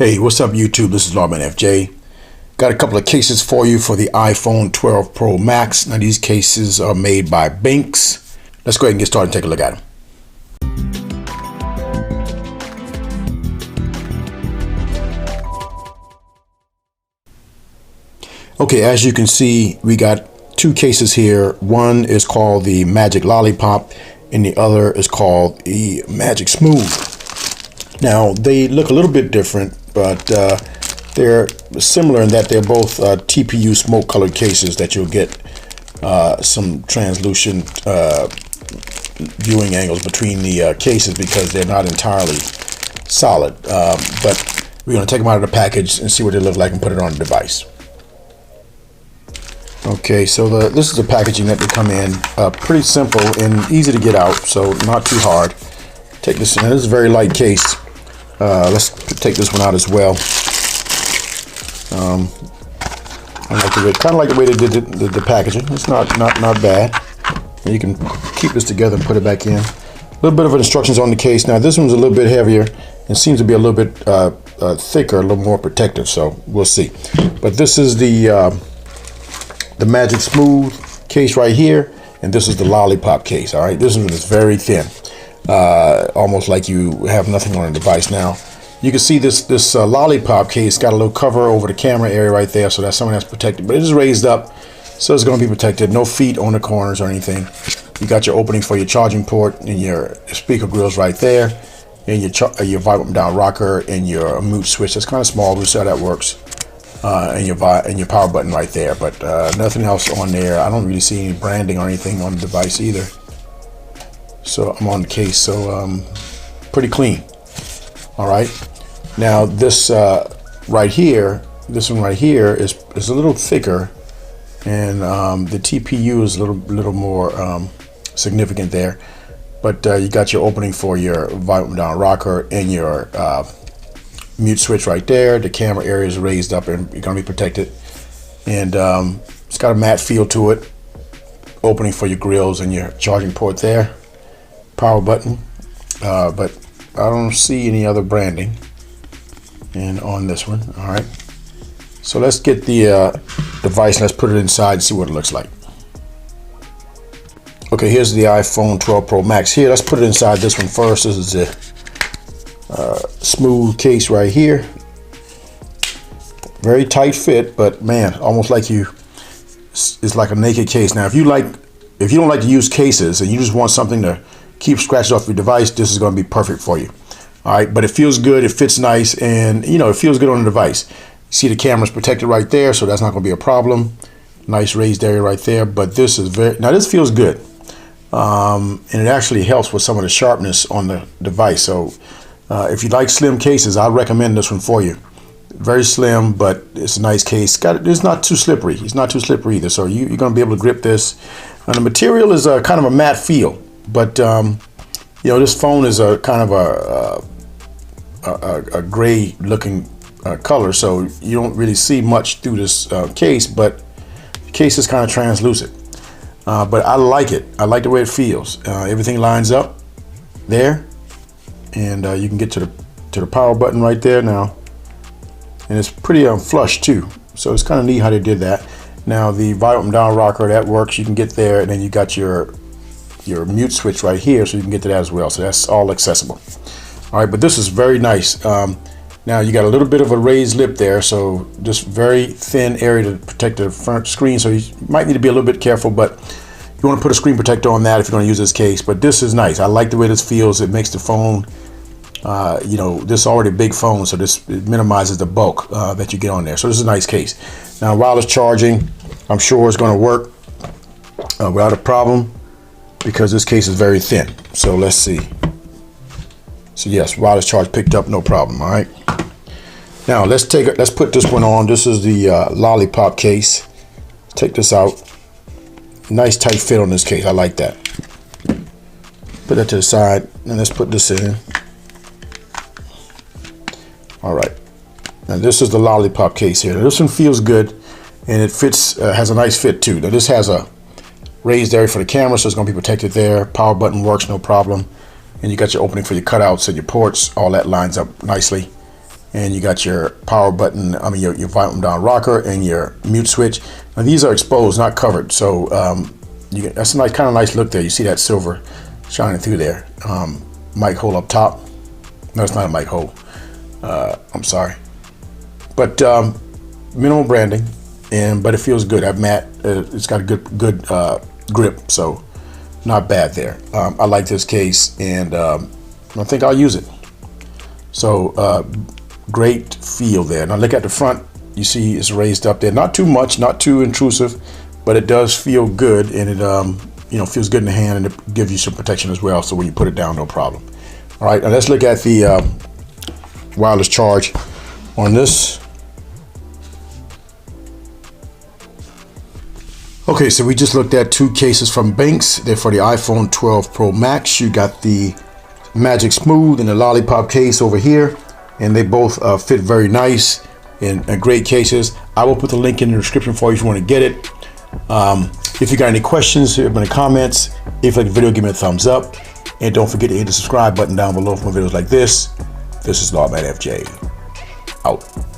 Hey, what's up YouTube? This is Lawman FJ. Got a couple of cases for you for the iPhone 12 Pro Max. Now these cases are made by BENKS. Let's go ahead and get started and take a look at them. Okay, as you can see, we got two cases here. One is called the Magic Lollipop and the other is called the Magic Smooth. Now they look a little bit different, but they're similar in that they're both TPU smoke colored cases that you'll get some translucent viewing angles between the cases because they're not entirely solid. But we're going to take them out of the package and see what they look like and put it on the device. Okay, so this is the packaging that they come in. Pretty simple and easy to get out, so not too hard. Take this in. This is a very light case. Let's take this one out as well. I like the way, kind of like the way they did the packaging. It's not bad. And you can keep this together and put it back in. A little bit of instructions on the case. Now this one's a little bit heavier and seems to be a little bit thicker, a little more protective. So we'll see. But this is the Magic Smooth case right here, and this is the Lollipop case. All right, this one is very thin. Almost like you have nothing on the device. Now you can see this Lollipop case got a little cover over the camera area right there, so that's something that's protected, but it is raised up, so it's going to be protected. No feet on the corners or anything. You got your opening for your charging port and your speaker grills right there, and your volume down rocker and your mute switch. That's kind of small. We'll see how that works. And your power button right there, but nothing else on there. I don't really see any branding or anything on the device either. So I'm on the case, so pretty clean. All right, now this right here, this one right here is a little thicker, and the TPU is a little more significant there. But you got your opening for your volume down rocker and your mute switch right there. The camera area is raised up and you're gonna be protected, and it's got a matte feel to it. Opening for your grills and your charging port there. Power button, but I don't see any other branding and on this one. All right, so let's get the device and let's put it inside and see what it looks like. Okay, here's the iPhone 12 Pro Max here. Let's put it inside this one first. This is the smooth case right here. Very tight fit, but man, almost like it's like a naked case. Now if you don't like to use cases and you just want something to keep scratches off your device, this is going to be perfect for you. All right, but it feels good, it fits nice, and you know, it feels good on the device. You see the camera's protected right there, so that's not going to be a problem. Nice raised area right there, but this is this feels good, and it actually helps with some of the sharpness on the device. So if you like slim cases, I recommend this one for you. Very slim, but it's a nice case. It's not too slippery. It's not too slippery either, so you're going to be able to grip this. And the material is kind of a matte feel. But you know, this phone is a kind of a gray looking color, so you don't really see much through this case, but the case is kind of translucent. But I like it. I like the way it feels. Everything lines up there, and you can get to the power button right there now, and it's pretty flush too, so it's kind of neat how they did that. Now the volume down rocker, that works. You can get there, and then you got your mute switch right here, so you can get to that as well, so that's all accessible. All right, but this is very nice. Now you got a little bit of a raised lip there, so just very thin area to protect the front screen, so you might need to be a little bit careful, but you want to put a screen protector on that if you're going to use this case. But this is nice. I like the way this feels. It makes the phone, you know, this is already a big phone, so it minimizes the bulk that you get on there. So this is a nice case. Now wireless charging, I'm sure it's going to work without a problem, because this case is very thin. So let's see. So yes, wireless charge picked up, no problem. All right. Now let's put this one on. This is the Lollipop case. Take this out. Nice tight fit on this case. I like that. Put that to the side, and let's put this in. All right. Now this is the Lollipop case here. Now, this one feels good, and it fits. Has a nice fit too. Now this has a raised area for the camera, so it's going to be protected there. Power button works, no problem. And you got your opening for your cutouts and your ports. All that lines up nicely. and you got your power button, I mean your volume down rocker and your mute switch. Now these are exposed, not covered, so that's a nice, kind of nice look there. You see that silver shining through there. Mic hole up top. No, it's not a mic hole. I'm sorry, but minimal branding, but it feels good. I've matte. It's got a good grip, so not bad there. I like this case, and I think I'll use it. So great feel there. Now look at the front. You see it's raised up there. Not too much, not too intrusive, but it does feel good, and it feels good in the hand, and it gives you some protection as well. So when you put it down, no problem. All right, now let's look at the wireless charge on this. Okay, so we just looked at 2 cases from BENKS. They're for the iPhone 12 Pro Max. You got the Magic Smooth and the Lollipop case over here, and they both fit very nice and great cases. I will put the link in the description for you if you want to get it. If you got any questions, hit me in the comments. If you like the video, give me a thumbs up, and don't forget to hit the subscribe button down below for more videos like this. This is Lawman FJ. Out.